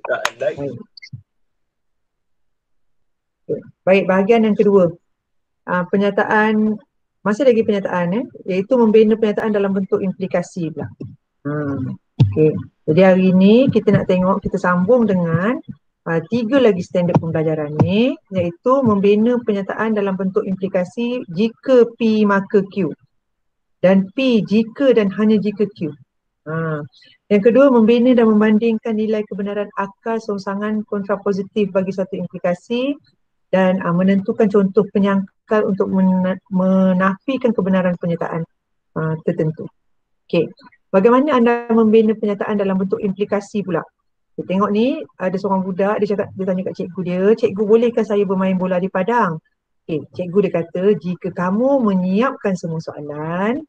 Baik. Baik, bahagian yang kedua. Penyataan, masih lagi penyataan iaitu membina penyataan dalam bentuk implikasi pula. Okey. Jadi hari ini kita nak tengok, kita sambung dengan tiga lagi standard pembelajaran ni, iaitu membina penyataan dalam bentuk implikasi jika P maka Q dan P jika dan hanya jika Q. Yang kedua, membina dan membandingkan nilai kebenaran akal songsangan kontrapositif bagi satu implikasi dan menentukan contoh penyangkal untuk menafikan kebenaran pernyataan tertentu. Okey. Bagaimana anda membina pernyataan dalam bentuk implikasi pula? Kita tengok ni, ada seorang budak, dia tanya kat cikgu dia, "Cikgu, bolehkah saya bermain bola di padang?" Okey, cikgu dia kata, "Jika kamu menyiapkan semua soalan,"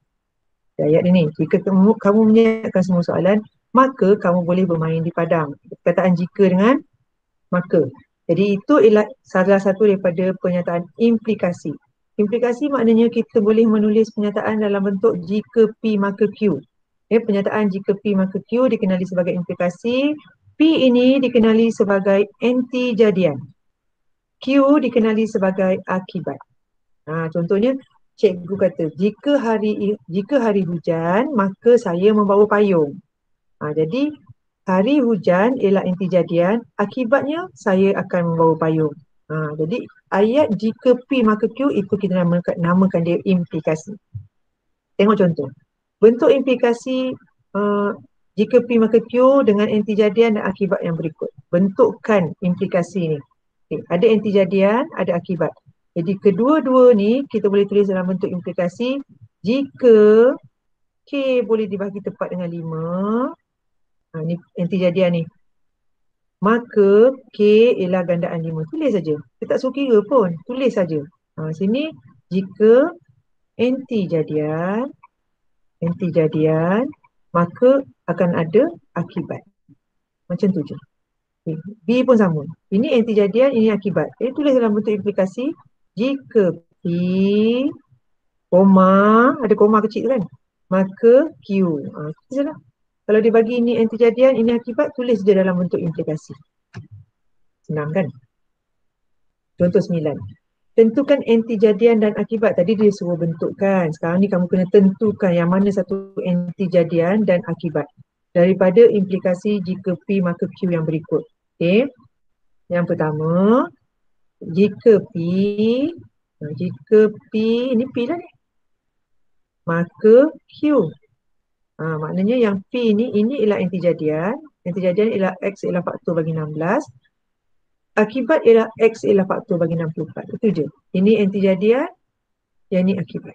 ayat dia ni, "jika kamu menyiapkan semua soalan, maka kamu boleh bermain di padang." Perkataan jika dengan maka. Jadi itu ialah salah satu daripada pernyataan implikasi. Implikasi maknanya kita boleh menulis pernyataan dalam bentuk jika P maka Q. Pernyataan jika P maka Q dikenali sebagai implikasi. P ini dikenali sebagai anti jadian. Q dikenali sebagai akibat. Contohnya, cikgu kata, jika hari hujan, maka saya membawa payung. Jadi hari hujan ialah anti jadian, akibatnya saya akan membawa payung. Jadi ayat jika P maka Q itu kita namakan dia implikasi. Tengok contoh. Bentuk implikasi jika P maka Q dengan anti jadian dan akibat yang berikut. Bentukkan implikasi ni. Ada anti jadian, ada akibat. Jadi kedua-dua ni kita boleh tulis dalam bentuk implikasi jika K boleh dibahagi tepat dengan 5. Ni anti jadian ni. Maka K ialah gandaan 5. Tulis saja. Kita tak suruh kira pun. Tulis saja. Sini jika anti jadian, maka akan ada akibat. Macam tu je. B pun sama. Ini anti jadian, ini akibat. Tulis dalam bentuk implikasi jika P, koma, ada koma kecil kan? Maka Q. Itu je lah. Kalau dia bagi ini anti jadian, ini akibat, tulis dia dalam bentuk implikasi. Senang kan? Contoh 9. Tentukan anti jadian dan akibat. Tadi dia suruh bentukkan. Sekarang ni kamu kena tentukan yang mana satu anti jadian dan akibat daripada implikasi jika P maka Q yang berikut. Okey. Yang pertama, jika P, ini P lah ni, maka Q. Maknanya yang P ni, ini ialah anti jadian. Anti jadian ialah X ialah faktor bagi 16. Akibat ialah X ialah faktor bagi 64. Itu je. Ini anti jadian, yang ini akibat.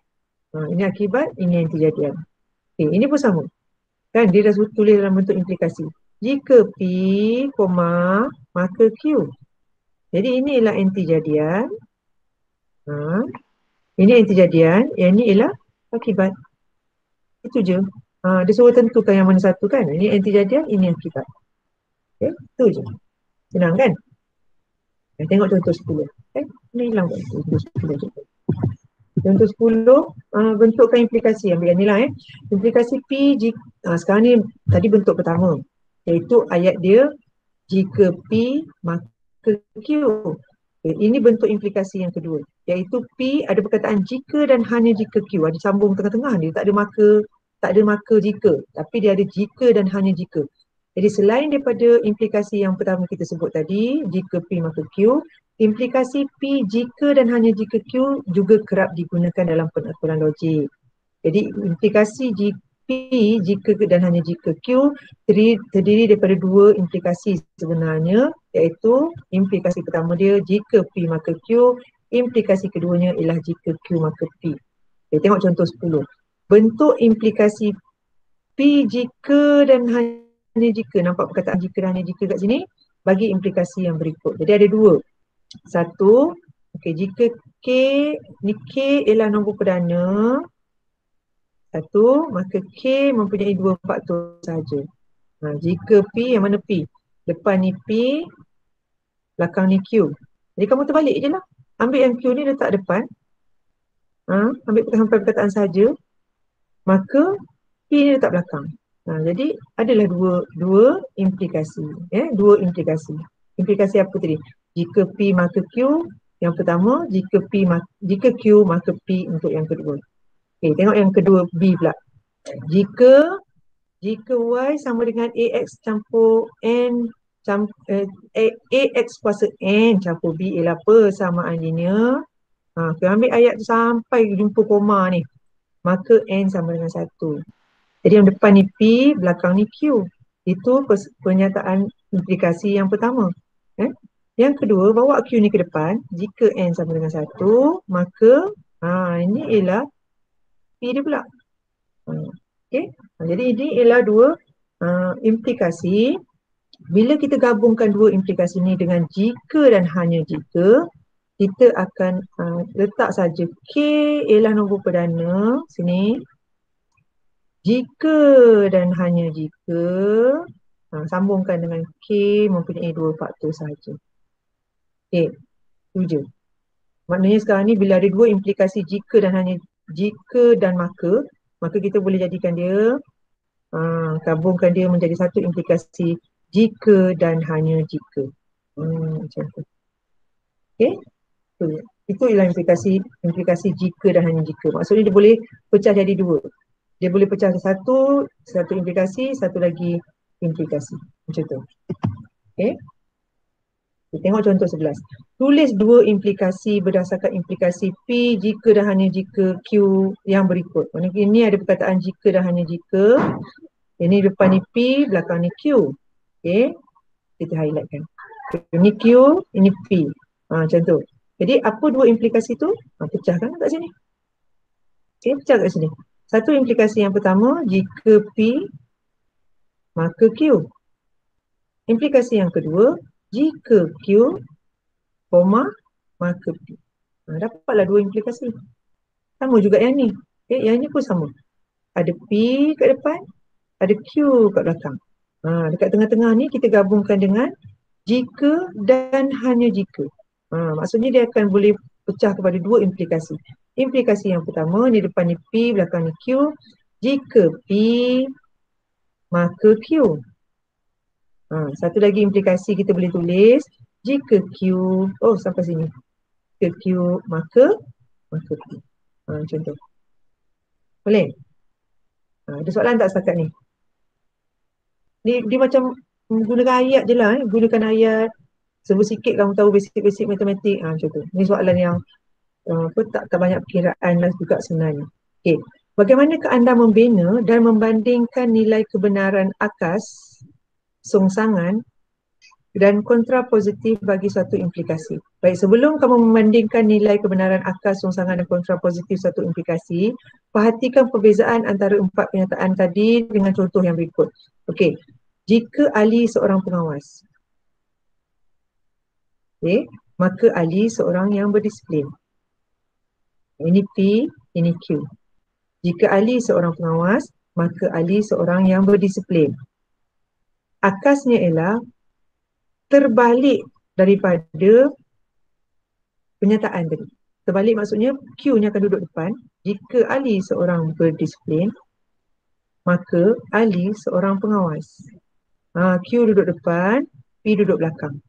Ini akibat, ini anti jadian. Okay, ini pun sama. Kan dia dah tulis dalam bentuk implikasi. Jika P, maka Q. Jadi ini ialah anti jadian. Ini anti jadian, yang ini ialah akibat. Itu je. Dia suruh tentukan yang mana satu kan. Ini anti jadian, ini akibat. Okay, itu je. Senang kan? Tengok contoh 10. Ini hilang kan? Contoh 10 je. Contoh 10, bentukkan implikasi. Ambil yang ni lah. Implikasi P, sekarang ni tadi bentuk pertama. Iaitu ayat dia, jika P maka Q. Ini bentuk implikasi yang kedua. Iaitu P ada perkataan jika dan hanya jika Q. Ada sambung tengah-tengah dia. Tak ada maka jika. Tapi dia ada jika dan hanya jika. Jadi selain daripada implikasi yang pertama kita sebut tadi, jika P maka Q, implikasi P jika dan hanya jika Q juga kerap digunakan dalam pengaturan logik. Jadi implikasi P jika dan hanya jika Q terdiri daripada dua implikasi sebenarnya, iaitu implikasi pertama dia jika P maka Q, implikasi keduanya ialah jika Q maka P. Okay, tengok contoh 10. Bentuk implikasi P jika dan hanya jika, nampak perkataan jika dan hanya jika kat sini, bagi implikasi yang berikut. Jadi ada dua. Satu, jika K, ni K ialah nombor perdana, satu, maka K mempunyai dua faktor sahaja. Jika P, yang mana P? Depan ni P, belakang ni Q. Jadi kamu terbalik je lah. Ambil yang Q ni letak depan. Ambil sampai perkataan sahaja. Maka P ni letak belakang. Jadi adalah dua implikasi, dua implikasi. Implikasi apa tadi? Jika P maka Q yang pertama, jika Q maka P untuk yang kedua. Okey, tengok yang kedua B pula. Jika Y sama dengan AX campur N AX kuasa N campur B ialah persamaan linear. Kita ambil ayat tu sampai jumpa koma ni. Maka N sama dengan 1. Jadi yang depan ni P, belakang ni Q. Itu pernyataan implikasi yang pertama. Yang kedua, bawa Q ni ke depan. Jika N sama dengan 1, maka ini ialah P dia pula. Okay. Jadi ini ialah dua implikasi. Bila kita gabungkan dua implikasi ni dengan jika dan hanya jika, kita akan letak saja K ialah nombor perdana sini. Jika dan hanya jika, sambungkan dengan K mempunyai dua faktor sahaja. Okay, itu je. Maknanya sekarang ni bila ada dua implikasi jika dan hanya jika dan maka kita boleh jadikan dia, gabungkan dia menjadi satu implikasi jika dan hanya jika. Macam tu. Okay, itu ialah implikasi jika dan hanya jika. Maksudnya dia boleh pecah jadi dua. Dia boleh pecah satu implikasi, satu lagi implikasi. Macam tu. Okay. Tengok contoh 11. Tulis dua implikasi berdasarkan implikasi P jika dan hanya jika Q yang berikut. Ini ada perkataan jika dan hanya jika. Ini depan ni P, belakang ni Q. Okay. Kita highlightkan. Ini Q, ini P. Macam tu. Jadi apa dua implikasi tu? Pecahkan kat sini. Okay, pecah kat sini. Satu implikasi yang pertama, jika P, maka Q. Implikasi yang kedua, jika Q, maka P. Dapatlah dua implikasi. Sama juga yang ni. Okay, yang ni pun sama. Ada P kat depan, ada Q kat belakang. Dekat tengah-tengah ni kita gabungkan dengan jika dan hanya jika. Maksudnya dia akan boleh pecah kepada dua implikasi. Implikasi yang pertama, ni depan ni P, belakang ni Q. Jika P, maka Q. Satu lagi implikasi kita boleh tulis, jika Q, sampai sini. Jika Q, maka P. Macam tu. Boleh? Ada soalan tak setakat ni? Dia macam menggunakan ayat je lah. Gunakan ayat. Sebut sikit kamu tahu basic-basic matematik. Macam tu. Ni soalan yang tak banyak perkiraan lah juga sebenarnya. Okay. Bagaimanakah anda membina dan membandingkan nilai kebenaran akas, songsangan dan kontrapositif bagi suatu implikasi? Baik, sebelum kamu membandingkan nilai kebenaran akas, songsangan dan kontrapositif suatu implikasi, perhatikan perbezaan antara empat pernyataan tadi dengan contoh yang berikut. Okey, jika Ali seorang pengawas, maka Ali seorang yang berdisiplin. Ini P, ini Q. Jika Ali seorang pengawas, maka Ali seorang yang berdisiplin. Akasnya ialah terbalik daripada pernyataan tadi. Terbalik maksudnya Q-nya akan duduk depan. Jika Ali seorang berdisiplin, maka Ali seorang pengawas. Q duduk depan, P duduk belakang.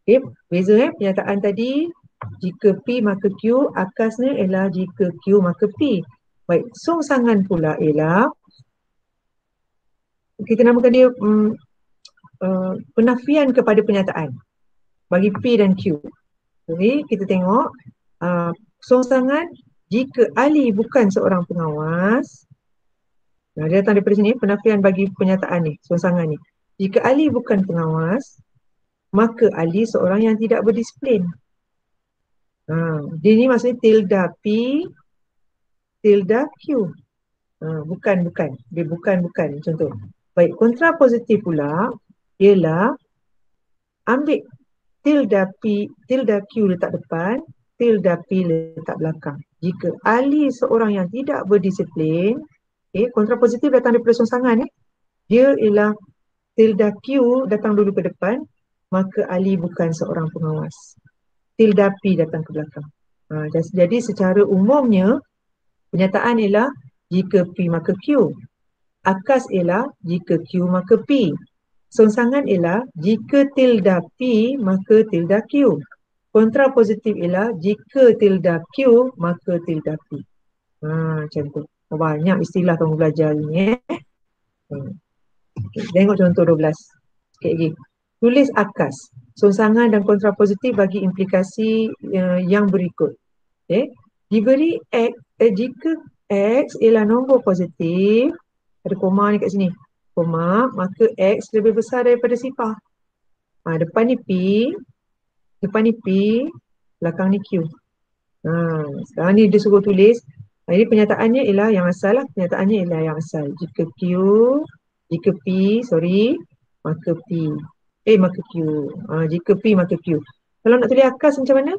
Okay, beza pernyataan tadi. Jika P maka Q, akasnya ialah jika Q maka P. Baik, songsangan pula ialah kita namakan dia penafian kepada pernyataan bagi P dan Q. Jadi kita tengok songsangan jika Ali bukan seorang pengawas. Dia datang daripada sini penafian bagi pernyataan ni, songsangan ni. Jika Ali bukan pengawas, maka Ali seorang yang tidak berdisiplin. Dia ni maksudnya tilde P, tilde Q. Bukan. Dia bukan macam tu. Baik, kontrapositif pula ialah ambil tilde P, tilde Q letak depan, tilde P letak belakang. Jika Ali seorang yang tidak berdisiplin, kontrapositif datang daripada songsangan. Dia ialah tilde Q datang dulu ke depan, maka Ali bukan seorang pengawas. Tilde P datang ke belakang. Jadi secara umumnya pernyataan ialah jika P maka Q. Akas ialah jika Q maka P. Songsangan ialah jika tilda P maka tilda Q. Kontrapositif ialah jika tilda Q maka tilda P. Macam tu. Banyak istilah kamu belajar ni. Okay, tengok contoh 12. Sikit lagi. Tulis akas, songsangan dan kontrapositif bagi implikasi yang berikut. Okay. Diberi X, jika X ialah nombor positif, ada koma ni kat sini, koma, maka X lebih besar daripada sifar. Depan ni P, belakang ni Q. Sekarang ni dia suruh tulis. Ini pernyataannya ialah yang asal lah. Pernyataannya ialah yang asal. Jika P, maka P. Maka Q. Jika P, maka Q. Kalau nak tulis akas macam mana?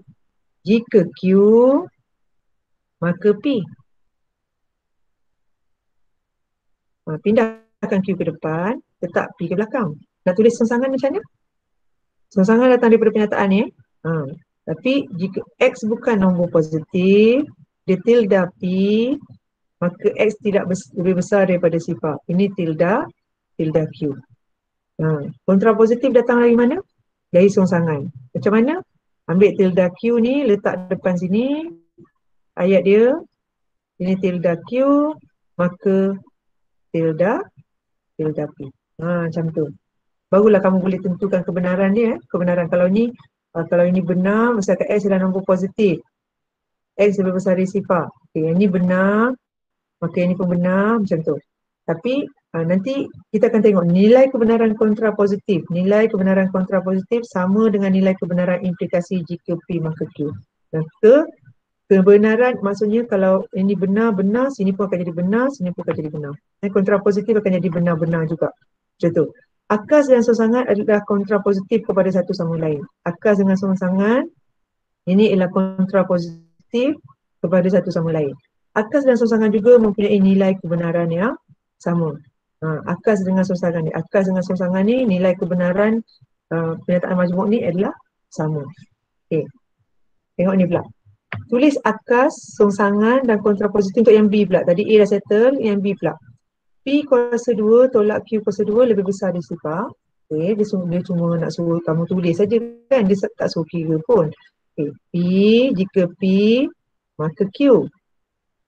Jika Q, maka P. Pindahkan Q ke depan, letak P ke belakang. Nak tulis songsangan macam mana? Songsangan datang daripada pernyataan ni. Tapi jika X bukan nombor positif, dia tilda P, maka X tidak lebih besar daripada sifar. Ini tilda Q. Kontrapositif datang dari mana? Dari songsangan. Macam mana? Ambil tilda Q ni, letak depan sini, ayat dia, ini tilda Q, maka tilda P. Macam tu. Barulah kamu boleh tentukan kebenaran dia. Kebenaran kalau ini benar, misalkan X adalah nombor positif. X lebih besar dari sifar. Yang ini benar, maka ini pun benar, macam tu. Tapi nanti kita akan tengok nilai kebenaran kontrapositif. Nilai kebenaran kontrapositif sama dengan nilai kebenaran implikasi jika P maka Q. Kebenaran maksudnya kalau ini benar-benar, sini pun akan jadi benar, sini pun akan jadi benar. Kontrapositif akan jadi benar-benar juga. Macam tu. Akas dan songsangan adalah kontrapositif kepada satu sama lain. Akas dengan songsangan ini ialah kontrapositif kepada satu sama lain. Akas dan songsangan juga mempunyai nilai kebenaran yang sama. Akas dengan songsangan ni. Akas dengan songsangan ni nilai kebenaran pernyataan majmuk ni adalah sama. Okay. Tengok ni pula. Tulis akas, songsangan dan kontrapositif untuk yang B pula. Tadi A dah settle, yang B pula. P kuasa 2 tolak Q kuasa 2 lebih besar dari sifar. Okay, dia cuma nak suruh kamu tulis saja kan, dia tak suruh kira pun. Okay, jika P maka Q.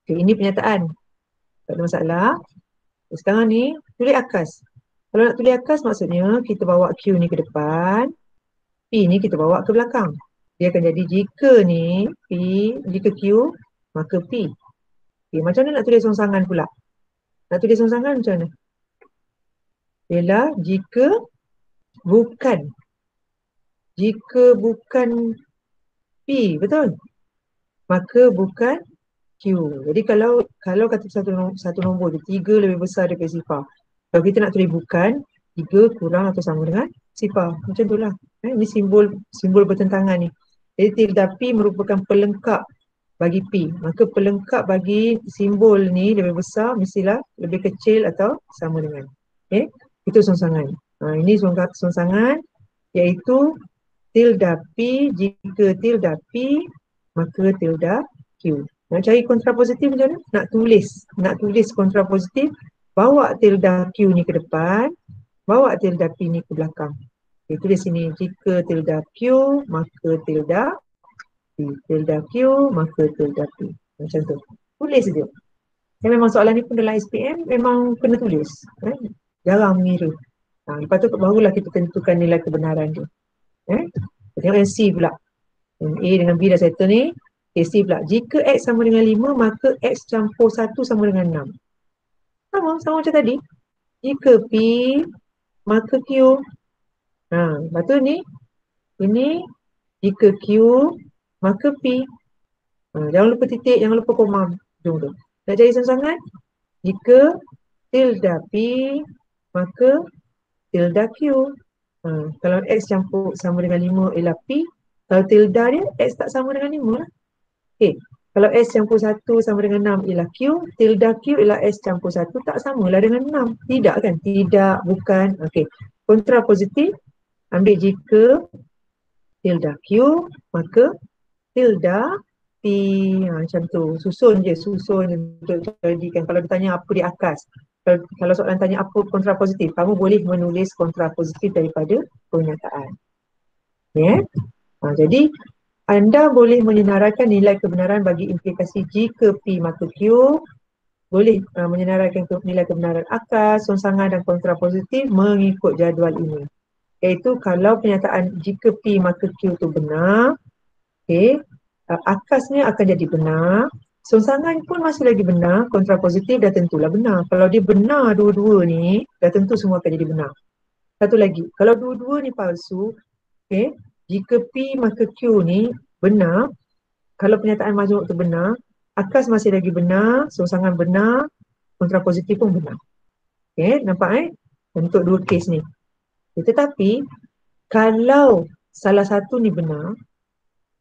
Okay, ini pernyataan. Tak ada masalah. Okay, sekarang ni tulis akas. Kalau nak tulis akas maksudnya kita bawa Q ni ke depan, P ni kita bawa ke belakang. Dia akan jadi jika ni jika Q maka P. Okay, macam mana nak tulis songsangan pula? Nak tulis songsangan macam mana? Ialah jika bukan P, betul? Maka bukan Q. Jadi kalau kata satu nombor tu 3 lebih besar daripada sifar. Kalau kita nak tulis bukan, 3 kurang atau sama dengan sifar. Macam itulah. Ini simbol bertentangan ni. Jadi tilda P merupakan pelengkap bagi P. Maka pelengkap bagi simbol ni lebih besar mestilah lebih kecil atau sama dengan. Okay? Itu songsangan. Ini songsangan iaitu tilda P, jika tilda P maka tilda Q. Nak cari kontrapositif macam mana? Nak tulis kontrapositif, bawa tilda Q ni ke depan, bawa tilda P ni ke belakang. Okay, tulis sini jika tilda Q maka tilda P. Tilda Q maka tilda P. Macam tu. Tulis je. Memang soalan ni pun dalam SPM memang kena tulis. Jarang mengira. Lepas tu barulah kita tentukan nilai kebenaran dia. Tengok yang C pula. Yang A dengan B dah settle ni. C pula. Jika X sama dengan 5 maka X campur 1 sama dengan 6. Sama macam tadi. Jika P maka Q. Lepas tu ni. Ini jika Q maka P. Jangan lupa titik, jangan lupa koma. Jom tu. Nak cari songsangan? Jika tilda P maka tilda Q. Kalau X campur sama dengan 5 ialah P. Kalau tilda dia X tak sama dengan 5 lah. Okay. Kalau S campur 1 sama dengan 6 ialah Q. Tilda Q ialah S campur 1 tak samalah dengan 6. Tidak kan? Tidak, bukan. Okay. Kontrapositif. Ambil jika tilda Q maka tilda macam tu. Susun je untuk jadikan. Kalau ditanya apa di akas, kalau soalan tanya apa kontra positif, kamu boleh menulis kontra positif daripada pernyataan. Ya. Jadi anda boleh menyenaraikan nilai kebenaran bagi implikasi jika P maka Q, boleh menyenaraikan nilai kebenaran akas, songsangan dan kontra positif mengikut jadual ini. Iaitu kalau pernyataan jika P maka Q itu benar, akasnya akan jadi benar, songsangan pun masih lagi benar, kontra positif dah tentulah benar. Kalau dia benar dua-dua ni, dah tentu semua akan jadi benar. Satu lagi, kalau dua-dua ni palsu, jika P maka Q ni benar, kalau pernyataan majmuk tu benar, akas masih lagi benar, songsangan benar, kontra positif pun benar. Nampak untuk dua kes ni. Tetapi kalau salah satu ni benar,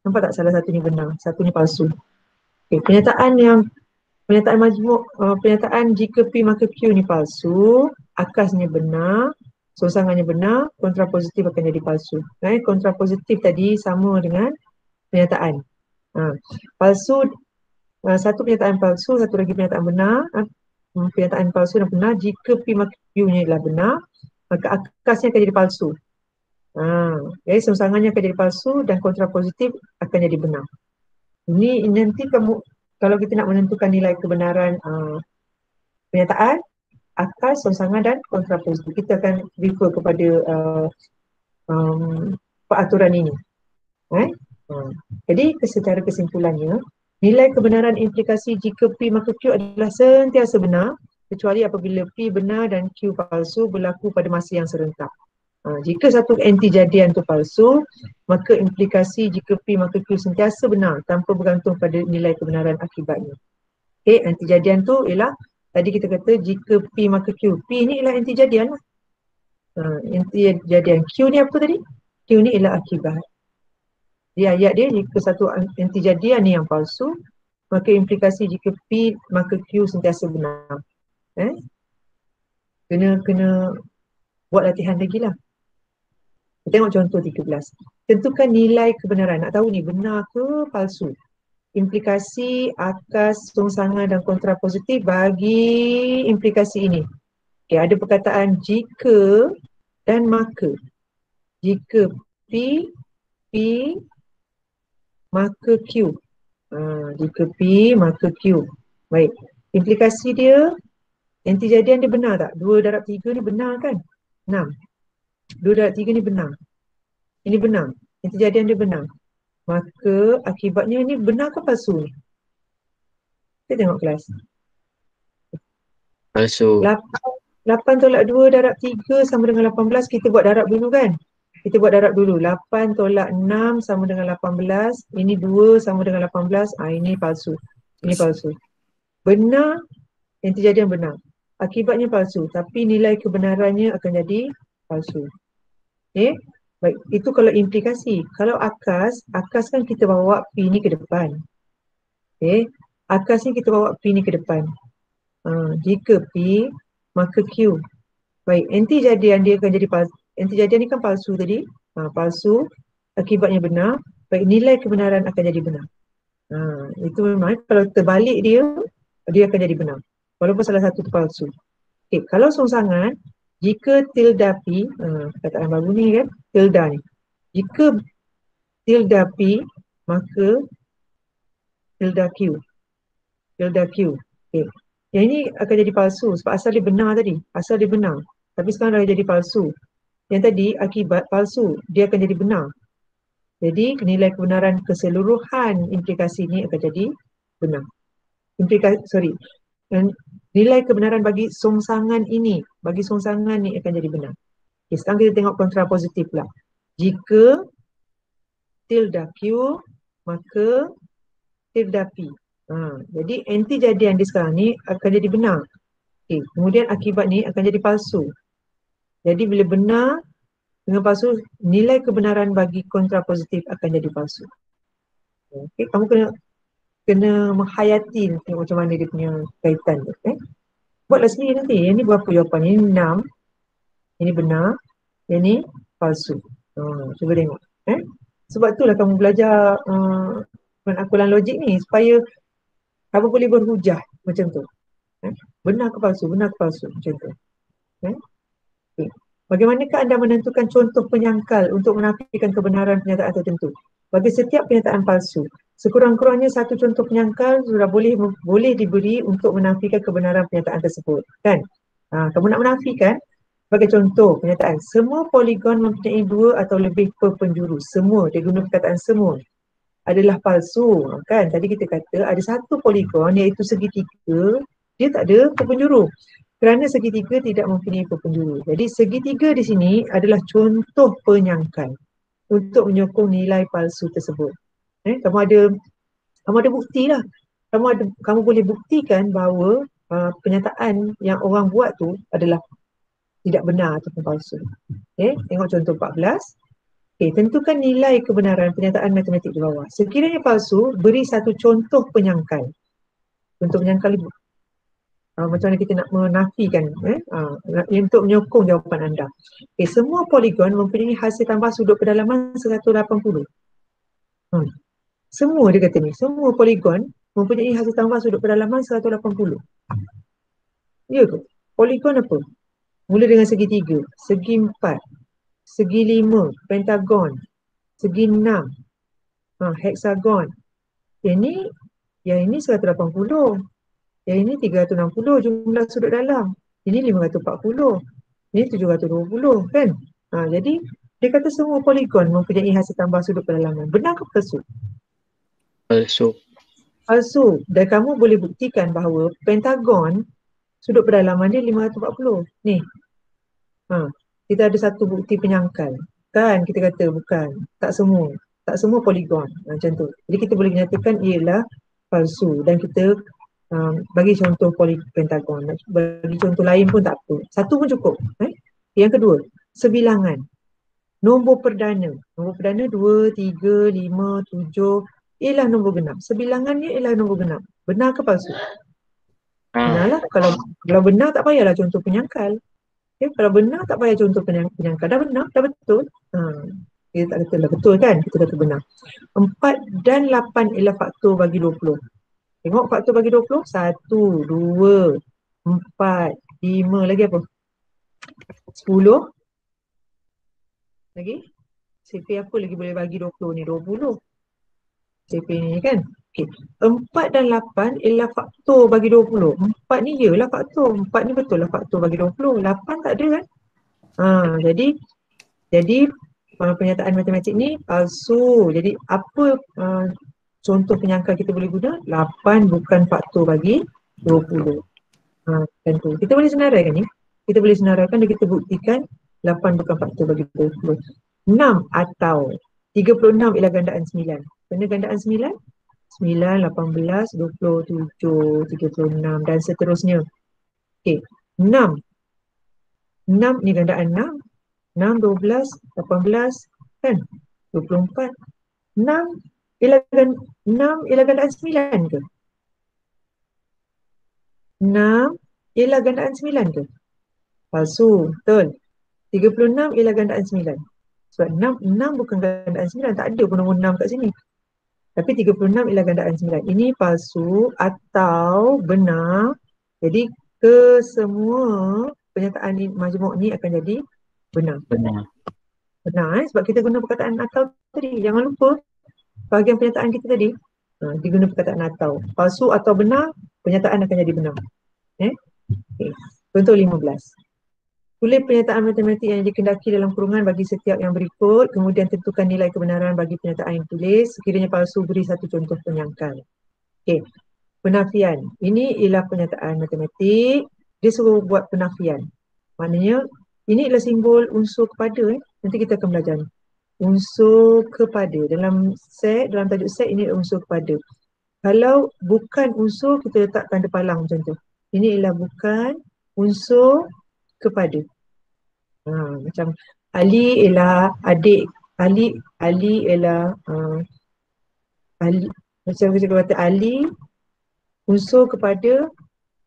nampak tak salah satu ni benar, satu ni palsu. Pernyataan majmuk, pernyataan jika P maka Q ni palsu, akasnya benar, songsangannya benar, kontra positif akan jadi palsu. Kontra positif tadi sama dengan pernyataan. Palsu, satu pernyataan palsu, satu lagi pernyataan benar. Pernyataan palsu dan benar, jika P maka Q ni adalah benar, maka akasnya akan jadi palsu. Jadi songsangannya akan jadi palsu dan kontra positif akan jadi benar. Ini nanti kamu, kalau kita nak menentukan nilai kebenaran pernyataan, akas, songsangan dan kontra positif, kita akan refer kepada peraturan ini. Jadi secara kesimpulannya, nilai kebenaran implikasi jika P maka Q adalah sentiasa benar kecuali apabila P benar dan Q palsu berlaku pada masa yang serentak. Jika satu anti-jadian itu palsu, maka implikasi jika P maka Q sentiasa benar tanpa bergantung pada nilai kebenaran akibatnya. Anti-jadian tu ialah tadi kita kata jika P maka Q. P ni ialah anti-jadian lah. Anti-jadian. Q ni apa tadi? Q ni ialah akibat. Di ayat dia, jika satu anti-jadian ni yang palsu, maka implikasi jika P maka Q sentiasa benar. Kena buat latihan lagi lah. Tengok contoh 13. Tentukan nilai kebenaran. Nak tahu ni benar ke palsu. Implikasi, akas, songsangan dan kontra positif bagi implikasi ini. Ada perkataan jika dan maka. Jika P maka Q. Jika P maka Q. Baik. Implikasi dia, anti-jadian dia benar tak? 2 darab 3 ni benar kan? 6. 2 darab 3 ni benar. Ini benar. Anti-jadian dia benar. Maka akibatnya ni benar ke palsu ni? Kita tengok kelas. Palsu. 8 tolak 2 darab 3 sama dengan 18. Kita buat darab dulu kan? Kita buat darab dulu. 8 tolak 6 sama dengan 18. Ini 2 sama dengan 18. Ini palsu. Ini palsu. Benar, anti-jadian benar. Akibatnya palsu. Tapi nilai kebenarannya akan jadi palsu. Baik, itu kalau implikasi. Kalau akas kan kita bawa P ni ke depan. Akas ni kita bawa P ni ke depan. Jika P, maka Q. Baik, anti-jadian dia akan jadi palsu. Anti-jadian ni kan palsu tadi. Palsu, akibatnya benar. Baik, nilai kebenaran akan jadi benar. Itu memang kalau terbalik dia akan jadi benar. Walaupun salah satu tu palsu. Kalau songsangan, jika tilda P, perkataan baru ni kan, tilda ni. Jika tilda P, maka tilda Q. Tilda Q. Yang ini akan jadi palsu sebab asal dia benar tadi. Asal dia benar. Tapi sekarang dah jadi palsu. Yang tadi akibat palsu, dia akan jadi benar. Jadi nilai kebenaran keseluruhan implikasi ni akan jadi benar. Nilai kebenaran bagi songsangan ini, ni akan jadi benar. Sekarang kita tengok kontra positif pula. Jika tilda Q, maka tilda P. Jadi anti-jadian di sekarang ni akan jadi benar. Kemudian akibat ni akan jadi palsu. Jadi bila benar dengan palsu, nilai kebenaran bagi kontra positif akan jadi palsu. Kamu kena menghayati tengok macam mana dia punya kaitan. Buatlah sendiri nanti. Yang ni berapa jawapan? Ini 6. Ini benar. Yang ni palsu. Cuba tengok. Sebab itulah kamu belajar pengakulan logik ni supaya kamu boleh berhujah macam tu. Benar ke palsu, benar ke palsu, macam tu. Okay. Bagaimanakah anda menentukan contoh penyangkal untuk menafikan kebenaran pernyataan tertentu? Bagi setiap pernyataan palsu, sekurang-kurangnya satu contoh penyangkal sudah boleh diberi untuk menafikan kebenaran pernyataan tersebut, kan? Kamu nak menafikan, sebagai contoh pernyataan, semua poligon mempunyai 2 atau lebih penjuru. Semua, dia guna perkataan semua adalah palsu, kan? Tadi kita kata ada satu poligon iaitu segitiga, dia tak ada penjuru. Kerana segitiga tidak mempunyai penjuru. Jadi segitiga di sini adalah contoh penyangkal untuk menyokong nilai palsu tersebut. Kamu ada bukti lah. Kamu boleh buktikan bahawa pernyataan yang orang buat tu adalah tidak benar ataupun palsu. Tengok contoh 14. Tentukan nilai kebenaran pernyataan matematik di bawah. Sekiranya palsu, beri satu contoh penyangkal. Contoh penyangkal macam mana kita nak menafikan untuk menyokong jawapan anda. Semua poligon mempunyai hasil tambah sudut kedalaman 180. Semua dia kata ni, semua poligon mempunyai hasil tambah sudut kedalaman 180. Ya ke? Poligon apa? Mula dengan segitiga, segi 4, segi 5, pentagon, segi 6, heksagon. Yang ini 180. Yang ini 360 jumlah sudut dalam. Ini 540. Ini 720, kan? Jadi dia kata semua poligon mempunyai hasil tambah sudut kedalaman. Benar ke palsu? Palsu. Palsu. Dan kamu boleh buktikan bahawa pentagon sudut kedalaman dia 540. Ni. Kita ada satu bukti penyangkal. Kan kita kata bukan. Tak semua. Tak semua poligon. Macam tu. Jadi kita boleh nyatakan ialah palsu. Dan kita bagi contoh pentagon, bagi contoh lain pun tak apa, satu pun cukup. Yang kedua, sebilangan, nombor perdana 2, 3, 5, 7 ialah nombor genap. Sebilangannya ialah nombor genap. Benar ke palsu? Benarlah. Kalau benar tak payahlah contoh penyangkal. Kalau benar tak payah contoh penyangkal. Dah benar, dah betul. Kita tak kata lah betul, kan? Kita kata benar. 4 dan 8 ialah faktor bagi 20. Tengok faktor bagi 20. 1, 2, 4, 5. Lagi apa? 10. Lagi? CP apa lagi boleh bagi 20 ni? 20. CP ni kan? 4 dan 8 ialah faktor bagi 20. 4 ni ialah faktor. 4 ni betul lah faktor bagi 20. 8 tak ada kan? Jadi pernyataan matematik ni palsu. Jadi apa contoh penyangkal kita boleh guna? 8 bukan faktor bagi 20. Tentu. Kita boleh senaraikan ni. Kita boleh senaraikan dan kita buktikan 8 bukan faktor bagi 20. 6 atau 36 ialah gandaan 9. Kena gandaan 9? 9, 18, 27, 36 dan seterusnya. 6. 6 ni gandaan 6. 6, 12, 18 kan? 24. 6 ialah gandaan 9 ke? 6 ialah gandaan 9 ke? Palsu, betul. 36 ialah gandaan 9. Sebab 6 bukan gandaan 9, tak ada pun nombor 6 kat sini. Tapi 36 ialah gandaan 9. Ini palsu atau benar. Jadi kesemua pernyataan majmuk ni akan jadi benar. Benar sebab kita guna perkataan atau tadi. Jangan lupa bahagian pernyataan kita tadi diguna perkataan atau. Palsu atau benar, pernyataan akan jadi benar. Contoh 15. Tulis pernyataan matematik yang dikendaki dalam kurungan bagi setiap yang berikut, kemudian tentukan nilai kebenaran bagi pernyataan yang ditulis. Sekiranya palsu, beri satu contoh penyangkal. Penafian. Ini ialah pernyataan matematik. Dia suruh buat penafian. Maknanya ini ialah simbol unsur kepada. Nanti kita akan belajar ni. Unsur kepada. Dalam tajuk set ini unsur kepada. Kalau bukan unsur, kita letak tanda palang macam tu. Ini ialah bukan unsur kepada. Macam Ali ialah adik. Ali ialah Ali. Macam kita kata Ali unsur kepada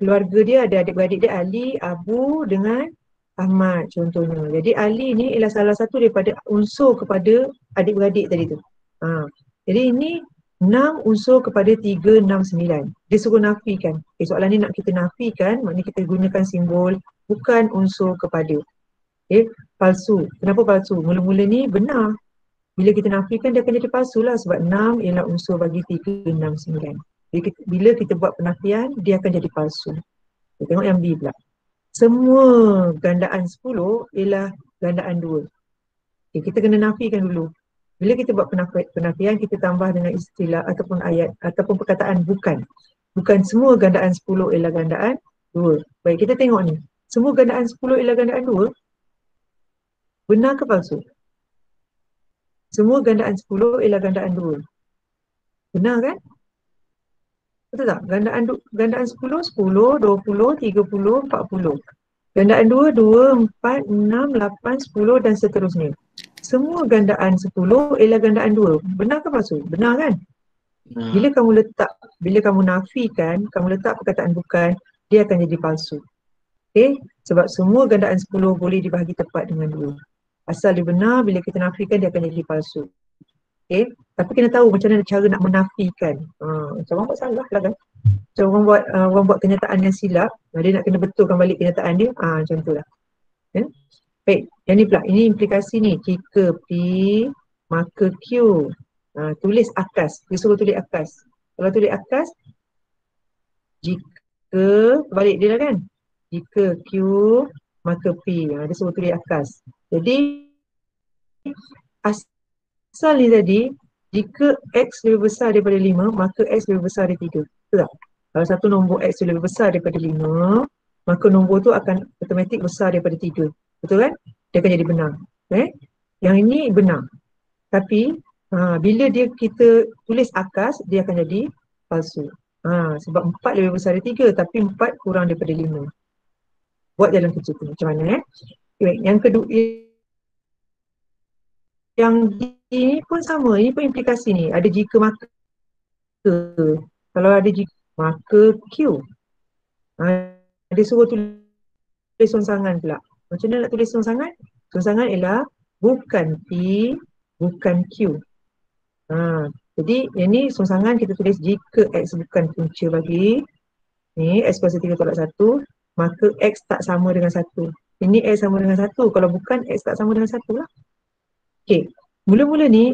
keluarga dia, ada adik-beradik dia Ali, Abu dengan Ahmad contohnya. Jadi Ali ni ialah salah satu daripada unsur kepada adik-beradik tadi tu. Jadi ini 6 unsur kepada 3, 6, 9. Dia suruh nafikan. Soalan ni nak kita nafikan, maknanya kita gunakan simbol bukan unsur kepada. Palsu. Kenapa palsu? Mula-mula ni benar. Bila kita nafikan dia akan jadi palsu lah sebab 6 ialah unsur bagi 3, 6, 9. Bila kita buat penafian, dia akan jadi palsu. Kita tengok yang B pula. Semua gandaan 10 ialah gandaan 2. Kita kena nafikan dulu. Bila kita buat penafian, kita tambah dengan istilah ataupun ayat ataupun perkataan bukan. Bukan semua gandaan 10 ialah gandaan 2. Baik, kita tengok ni. Semua gandaan 10 ialah gandaan 2. Benar ke palsu? Semua gandaan 10 ialah gandaan 2. Benar kan? Betul tak? Gandaan 10, 10, 20, 30, 40. Gandaan 2, 2, 4, 6, 8, 10 dan seterusnya. Semua gandaan 10 ialah gandaan 2. Benar ke palsu? Benar kan? Bila kamu nafikan, kamu letak perkataan bukan, dia akan jadi palsu. Sebab semua gandaan 10 boleh dibahagi tepat dengan 2. Asal dia benar, bila kita nafikan dia akan jadi palsu. Tapi kena tahu macam mana cara nak menafikan. Macam orang buat salah lah kan. Macam orang buat kenyataan yang silap, dia nak kena betulkan balik kenyataan dia. Macam tu lah. Baik, yang ni pula, ini implikasi ni. Jika P, maka Q. Tulis akas, dia suruh tulis akas. Kalau tulis akas, jika, balik dia lah kan. Jika Q, maka P. Dia suruh tulis akas. Jadi, asal ni tadi, jika X lebih besar daripada 5, maka X lebih besar daripada 3. Betul tak? Kalau satu nombor X lebih besar daripada 5, maka nombor tu akan automatik besar daripada 3. Betul kan? Dia akan jadi benar. Yang ini benar. Tapi bila kita tulis akas, dia akan jadi palsu. Sebab 4 lebih besar dari 3, tapi 4 kurang daripada 5. Buat jalan kecil tu macam mana? Yang kedua, yang ini pun sama. Ini pun implikasi ni. Ada jika maka. Kalau ada jika maka Q. Dia suruh tulis songsangan pula. Macam mana nak tulis songsangan? Songsangan ialah bukan P, bukan Q. Jadi yang ni songsangan kita tulis jika X bukan punca bagi ni X kuasa 3 tolak 1, maka X tak sama dengan 1. Ini X sama dengan 1. Kalau bukan, X tak sama dengan 1 lah. Mula-mula ni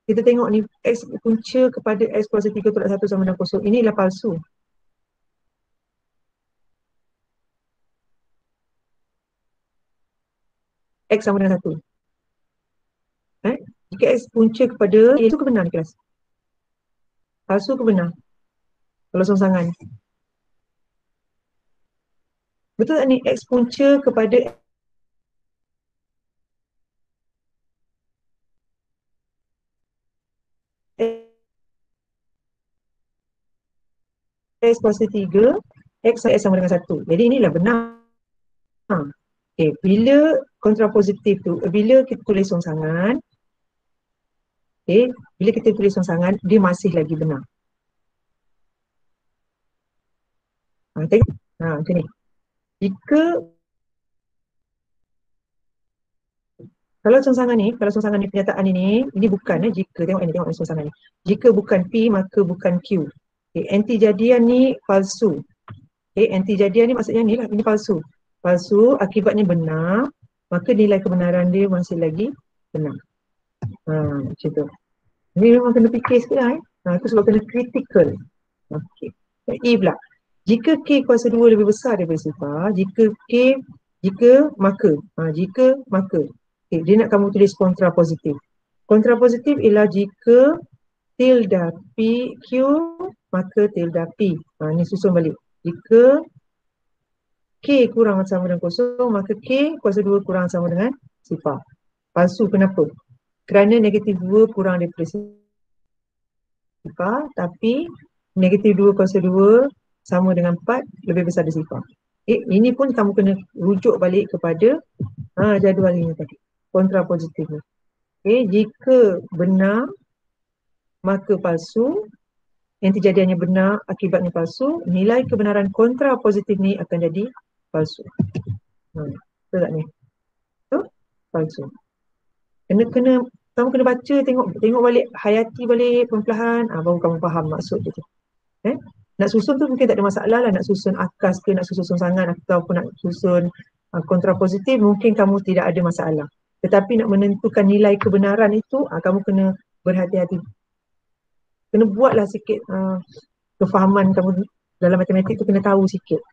kita tengok ni X punca kepada X kuasa 3 tolak 1 sama dengan 0. Ini ialah palsu. X sama dengan 1. Jika X punca kepada, itu ke benar di kelas? Palsu ke benar? Kalau songsangan. Betul tak ni? X punca kepada X kuasa 3, X sama dengan 1. Jadi inilah benar. Bila kontrapositif tu, bila kita tulis songsangan, bila kita tulis songsangan, dia masih lagi benar. Tengok. Macam ni. Jika kalau songsangan ni pernyataan ini bukan jika, tengok songsangan ni. Jika bukan P, maka bukan Q. Anti jadian ni palsu. Anti jadian ni maksudnya ni lah, ini palsu. Palsu akibatnya benar, maka nilai kebenaran dia masih lagi benar. Macam tu. Ini memang kena fikir sikit lah. Itu sebab kena critical. Okay. E pula. Jika K kuasa 2 lebih besar daripada sifar, jika maka. Dia nak kamu tulis kontrapositif. Kontrapositif ialah jika tilde P, Q, maka tilde P. Ini susun balik. Jika K kurang sama dengan 0, maka K kuasa 2 kurang sama dengan sifar. Palsu kenapa? Kerana negatif 2 kurang daripada sifar, tapi negatif 2 kuasa 2 sama dengan 4 lebih besar dari sifar. Ini pun kamu kena rujuk balik kepada jadual ini tadi. Kontrapositif ni. Jika benar, maka palsu. Yang terjadiannya benar, akibatnya palsu. Nilai kebenaran kontrapositif ni akan jadi palsu. Betul tak ni? Palsu. Kena Kamu kena baca, tengok balik, hayati balik perlahan, baru kamu faham maksud dia tu. Nak susun tu mungkin tak ada masalah lah, nak susun akas ke, nak susun sangat ataupun nak susun kontrapositif, mungkin kamu tidak ada masalah. Tetapi nak menentukan nilai kebenaran itu, kamu kena berhati-hati. Kena buatlah sikit kefahaman kamu dalam matematik tu, kena tahu sikit.